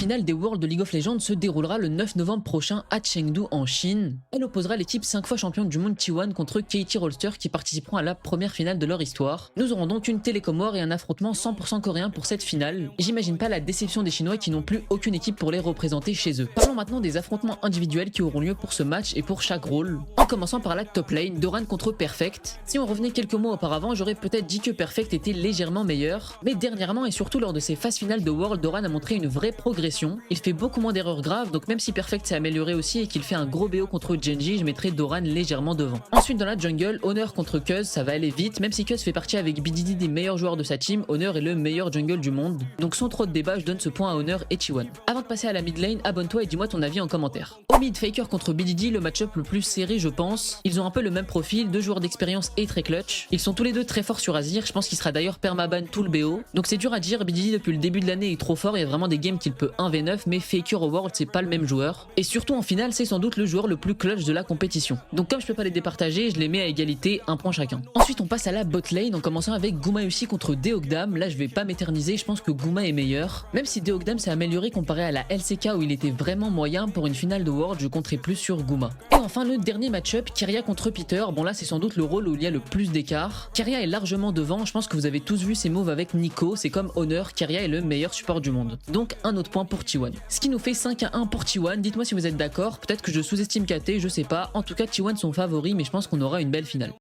finale des Worlds de League of Legends se déroulera le 9 novembre prochain à Chengdu en Chine. Elle opposera l'équipe 5 fois championne du monde T1 contre KT Rolster qui participeront à la première finale de leur histoire. Nous aurons donc une Telecom War et un affrontement 100% coréen pour cette finale. J'imagine pas la déception des Chinois qui n'ont plus aucune équipe pour les représenter chez eux. Parlons maintenant des affrontements individuels qui auront lieu pour ce match et pour chaque rôle. En commençant par la top lane, Doran contre Perfect. Si on revenait quelques mois auparavant, j'aurais peut-être dit que Perfect était légèrement meilleur, mais dernièrement et surtout lors de ses phases finales de World, Doran a montré une vraie progression. Il fait beaucoup moins d'erreurs graves, donc même si Perfect s'est amélioré aussi et qu'il fait un gros BO contre Genji, je mettrai Doran légèrement devant. Ensuite dans la jungle, Honor contre Cuz, ça va aller vite, même si Cuz fait partie avec BDD des meilleurs joueurs de sa team, Honor est le meilleur jungle du monde, donc sans trop de débat, je donne ce point à Honor et T1. Avant de passer à la mid lane, abonne-toi et dis-moi ton avis en commentaire. Au mid, Faker contre BDD, le match-up le plus serré je pense. Ils ont un peu le même profil, deux joueurs d'expérience et très clutch. Ils sont tous les deux très forts sur Azir, je pense qu'il sera d'ailleurs permaban tout le BO. Donc c'est dur à dire, BDD depuis le début de l'année est trop fort, il y a vraiment des games qu'il peut 1v9, mais Faker au World c'est pas le même joueur. Et surtout en finale, c'est sans doute le joueur le plus clutch de la compétition. Donc comme je peux pas les départager, je les mets à égalité, un point chacun. Ensuite on passe à la bot lane en commençant avec Gumayusi contre Deogdam. Là je vais pas m'éterniser, je pense que Guma est meilleur. Même si Deogdam s'est amélioré comparé à la LCK où il était vraiment moyen, pour une finale de World je compterai plus sur Guma. Et enfin le dernier match-up, Keria contre Peter. Bon là c'est sans doute le rôle où il y a le plus d'écart. Keria est largement devant, je pense que vous avez tous vu ses moves avec Nico, c'est comme Honor, Keria est le meilleur support du monde. Donc un autre point pour T1. Ce qui nous fait 5-1 pour T1, dites-moi si vous êtes d'accord, peut-être que je sous-estime KT, je sais pas, en tout cas T1 sont favoris mais je pense qu'on aura une belle finale.